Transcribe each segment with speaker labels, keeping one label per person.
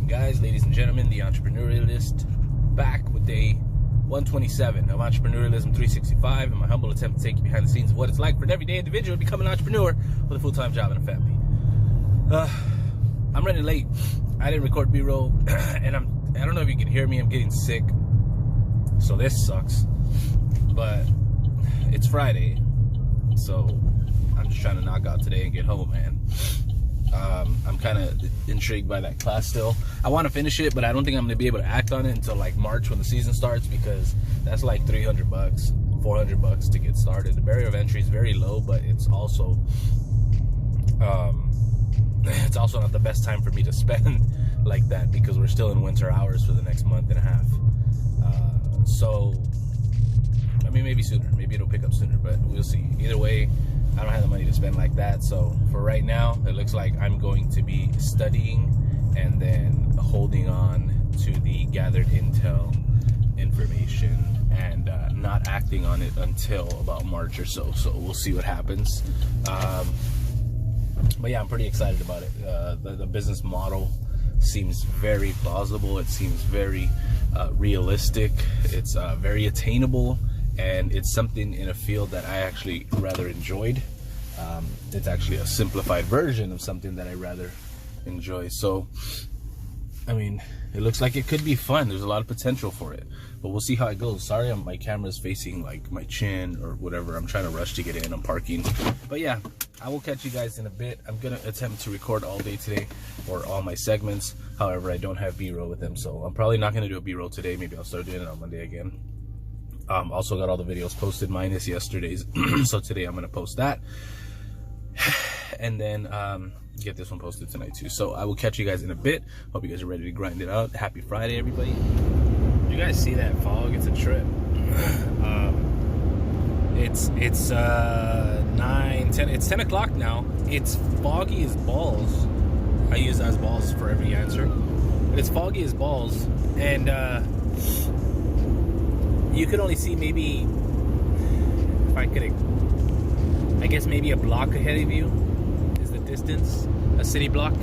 Speaker 1: guys, ladies and gentlemen, the Entrepreneurialist, back with day 127 of Entrepreneurialism³⁶⁵, and my humble attempt to take you behind the scenes of what it's like for an everyday individual to become an entrepreneur with a full-time job and a family. I'm running late. I didn't record B-roll, and I don't know if you can hear me. I'm getting sick, so this sucks. But it's Friday, so I'm just trying to knock out today and get home, man. I'm kind of intrigued by that class still. I want to finish it, but I don't think I'm going to be able to act on it until like March when the season starts, because that's like $300, $400 to get started. The barrier of entry is very low, but it's also not the best time for me to spend like that, because we're still in winter hours for the next month and a half. So I mean, maybe sooner, maybe it'll pick up sooner, but we'll see. Either way, I don't have the money to spend like that. So for right now, it looks like I'm going to be studying and then holding on to the gathered intel information and not acting on it until about March or so. So we'll see what happens. But yeah, I'm pretty excited about it. The business model seems very plausible. It seems very realistic. It's very attainable. And it's something in a field that I actually rather enjoyed. It's actually a simplified version of something that I rather enjoy. So, I mean, it looks like it could be fun. There's a lot of potential for it. But we'll see how it goes. Sorry, my camera's facing like my chin or whatever. I'm trying to rush to get in. I'm parking. But yeah, I will catch you guys in a bit. I'm going to attempt to record all day today for all my segments. However, I don't have B-roll with them. So I'm probably not going to do a B-roll today. Maybe I'll start doing it on Monday again. Also got all the videos posted minus yesterday's. So today I'm going to post that. And then get this one posted tonight too. So I will catch you guys in a bit. Hope you guys are ready to grind it out. Happy Friday, everybody. You guys see that fog? It's a trip. It's 9, 10. It's 10 o'clock now. It's foggy as balls. I use that as balls for every answer. But it's foggy as balls. And you could only see maybe, if I could, I guess maybe a block ahead of you is the distance, a city block.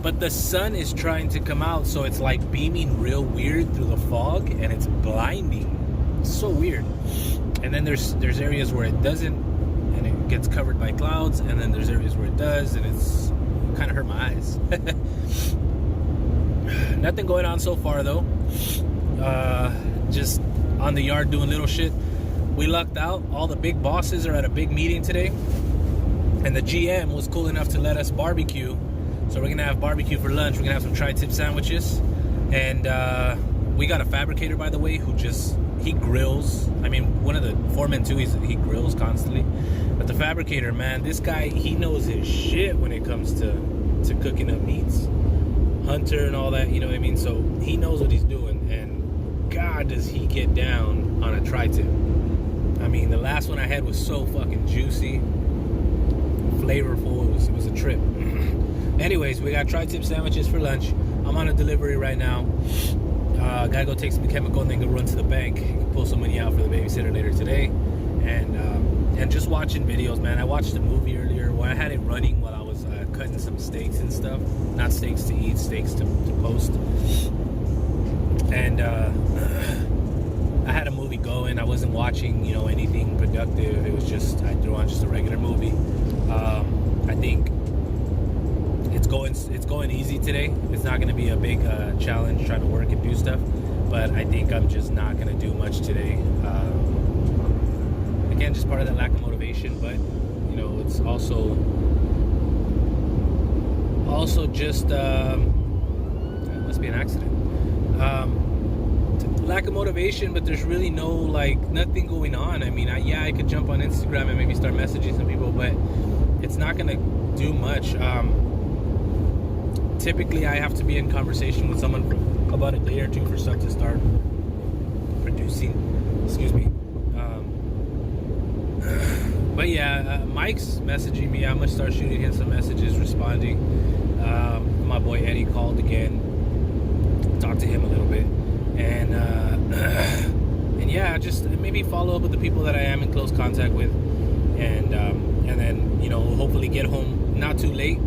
Speaker 1: But the sun is trying to come out, so it's like beaming real weird through the fog, and it's blinding. It's so weird. And then there's areas where it doesn't, and it gets covered by clouds, and then there's areas where it does, and it's kind of hurt my eyes. Nothing going on so far though. Just on the yard doing little shit. We lucked out. All the big bosses are at a big meeting today, and the GM was cool enough to let us barbecue. So we're gonna have barbecue for lunch. We're gonna have some tri-tip sandwiches, and we got a fabricator, by the way, who he grills. I mean, one of the foremen too. He grills constantly. But the fabricator, man, this guy, he knows his shit when it comes to cooking up meats. Hunter and all that, you know what I mean? So he knows what he's doing, and God, does he get down on a tri-tip. I mean, the last one I had was so fucking juicy, flavorful. It was a trip. Anyways, we got tri-tip sandwiches for lunch. I'm on a delivery right now. Gotta go take some chemical and then go run to the bank, pull some money out for the babysitter later today. And just watching videos, man. I watched a movie earlier when I had it running while I was cutting some steaks and stuff. Not steaks to eat, steaks to post. And I had a movie going. I wasn't watching, anything productive. It was just, I threw on just a regular movie. I think it's going easy today. It's not going to be a big challenge trying to work and do stuff. But I think I'm just not going to do much today. Again, just part of that lack of motivation. But, it's also just, it must be an accident. Lack of motivation, but there's really nothing going on. I mean, I could jump on Instagram and maybe start messaging some people, but it's not gonna do much. Typically I have to be in conversation with someone for about a day or two for stuff to start producing. Excuse me. But yeah, Mike's messaging me. I'm gonna start shooting him some messages, responding. My boy Eddie called again, talked to him a little bit. And yeah, just maybe follow up with the people that I am in close contact with, and then hopefully get home not too late,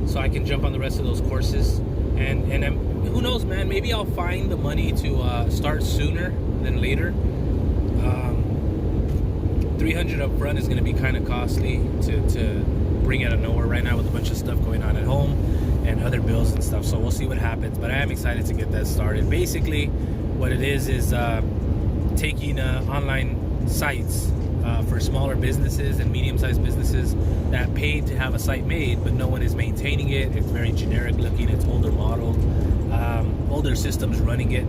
Speaker 2: so I can jump on the rest of those courses. And who knows, man, maybe I'll find the money to start sooner than later. 300 up front is going to be kind of costly to bring out of nowhere right now with a bunch of stuff going on at home and other bills and stuff. So we'll see what happens, but I am excited to get that started. Basically what it is taking online sites for smaller businesses and medium-sized businesses that paid to have a site made, but no one is maintaining it. It's very generic looking, it's older model, older systems running it.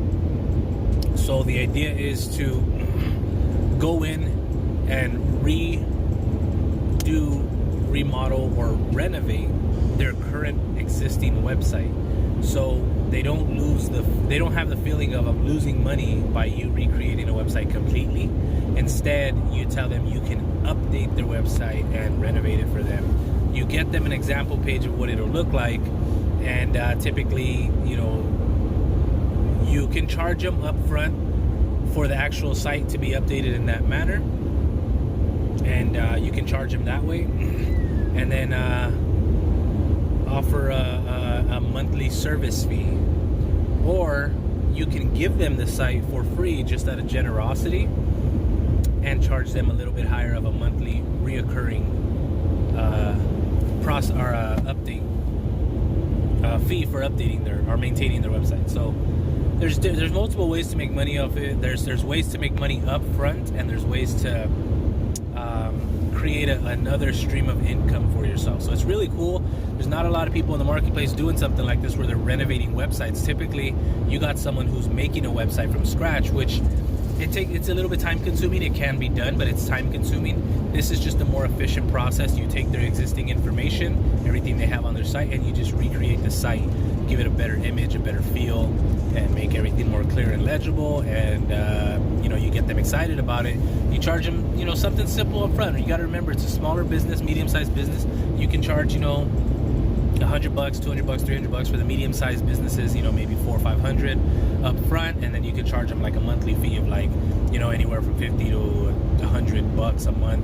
Speaker 2: So the idea is to go in and remodel or renovate their current existing website, so they don't have the feeling of I'm losing money by you recreating a website completely. Instead, you tell them you can update their website and renovate it for them. You get them an example page of what it'll look like, and typically, you can charge them up front for the actual site to be updated in that manner, and you can charge them that way, and then offer a monthly service fee, or you can give them the site for free just out of generosity and charge them a little bit higher of a monthly reoccurring update fee for updating or maintaining their website. So there's multiple ways to make money off it. There's ways to make money up front, and there's ways to create another stream of income for yourself. So it's really cool. There's not a lot of people in the marketplace doing something like this where they're renovating websites. Typically, you got someone who's making a website from scratch, which it's a little bit time consuming. It can be done, but it's time consuming. This is just a more efficient process. You take their existing information, everything they have on their site, and you just recreate the site, give it a better image, a better feel, and make everything more clear and legible. And you get them excited about it. You charge them, something simple up front. You got to remember, it's a smaller business, medium-sized business. You can charge, $100, $200, $300 for the medium-sized businesses, maybe $400 or $500 up front, and then you can charge them like a monthly fee of anywhere from $50 to $100 a month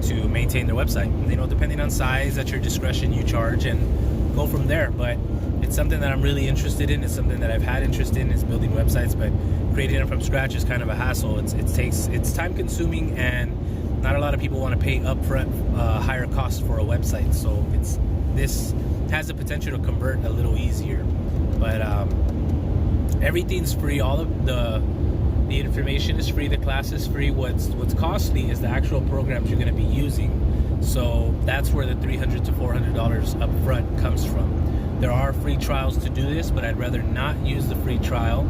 Speaker 2: to maintain their website. Depending on size, at your discretion, you charge and go from there. But it's something that I'm really interested in. It's something that I've had interest in, is building websites, but creating them from scratch is kind of a hassle. It's time consuming, and not a lot of people want to pay upfront higher cost for a website. So this has the potential to convert a little easier. But everything's free. All of the information is free. The class is free. What's costly is the actual programs you're going to be using. So that's where the $300 to $400 up front comes from. There are free trials to do this, but I'd rather not use the free trial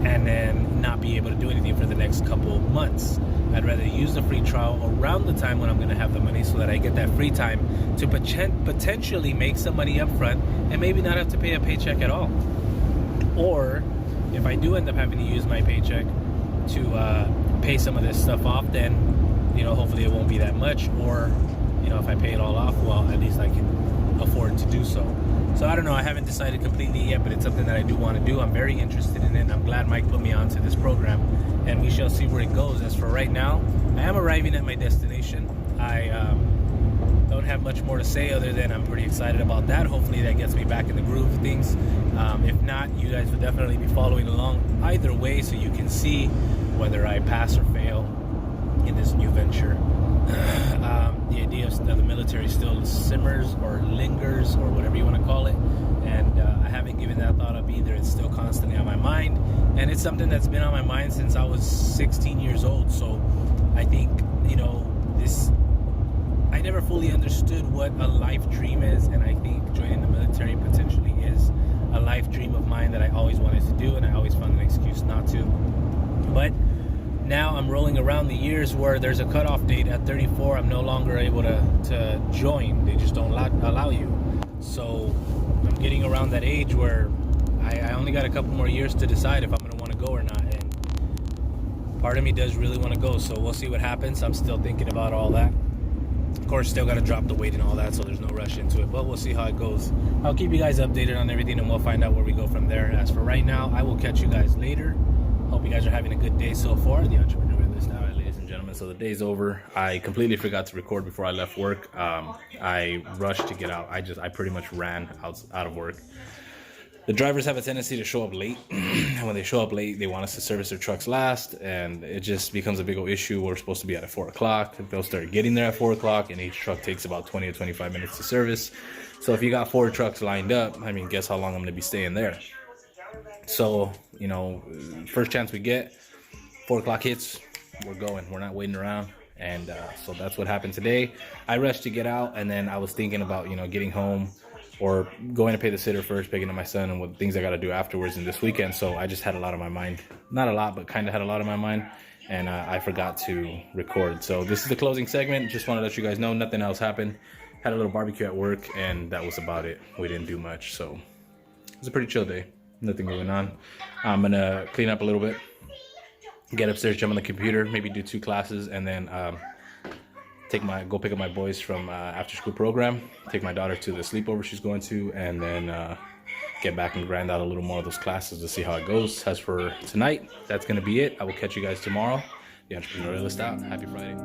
Speaker 2: and then not be able to do anything for the next couple of months. I'd rather use the free trial around the time when I'm going to have the money, so that I get that free time to potentially make some money up front and maybe not have to pay a paycheck at all. Or if I do end up having to use my paycheck to pay some of this stuff off, then hopefully it won't be that much. Or if I pay it all off, well, at least I can afford to do so. So I don't know, I haven't decided completely yet, but it's something that I do want to do. I'm very interested in it. I'm glad Mike put me onto this program, and we shall see where it goes. As for right now, I am arriving at my destination. I don't have much more to say other than I'm pretty excited about that. Hopefully that gets me back in the groove of things. If not, you guys will definitely be following along either way, so you can see whether I pass or fail in this new venture. The idea of the military still simmers or lingers, or whatever you want to call it, and I haven't given that thought up either. It's still constantly on my mind, and it's something that's been on my mind since I was 16 years old. So I think I never fully understood what a life dream is, and I think joining the military potentially is a life dream of mine that I always wanted to do, and I always found an excuse not to. But now I'm rolling around the years where there's a cutoff date at 34. I'm no longer able to join. They just don't allow you. So I'm getting around that age where I only got a couple more years to decide if I'm going to want to go or not. And part of me does really want to go. So we'll see what happens. I'm still thinking about all that. Of course, still got to drop the weight and all that, so there's no rush into it. But we'll see how it goes. I'll keep you guys updated on everything, and we'll find out where we go from there. As for right now, I will catch you guys later. Hope you guys are having a good day so far. The Entrepreneurialism, ladies and gentlemen. Gentlemen, so the day's over. I completely forgot to record before I left work. I rushed to get out. I pretty much ran out of work. The drivers have a tendency to show up late. And when they show up late, they want us to service their trucks last, and it just becomes a big old issue. We're supposed to be at 4 o'clock. They'll start getting there at 4 o'clock, and each truck takes about 20 to 25 minutes to service. So if you got 4 trucks lined up, I mean, guess how long I'm gonna be staying there. So, you know, first chance we get, 4 o'clock hits, we're going. We're not waiting around. And so that's what happened today. I rushed to get out, and then I was thinking about, you know, getting home or going to pay the sitter first, picking up my son, and what things I got to do afterwards in this weekend. So I just had a lot on my mind. Not a lot, but kind of had a lot on my mind. And I forgot to record. So this is the closing segment. Just want to let you guys know nothing else happened. Had a little barbecue at work, and that was about it. We didn't do much. So it was a pretty chill day. Nothing going on. I'm going to clean up a little bit, get upstairs, jump on the computer, maybe do 2 classes, and then go pick up my boys from after school program, take my daughter to the sleepover she's going to, and then get back and grind out a little more of those classes to see how it goes. As for tonight, that's going to be it. I will catch you guys tomorrow. The Entrepreneurialist out. Happy Friday.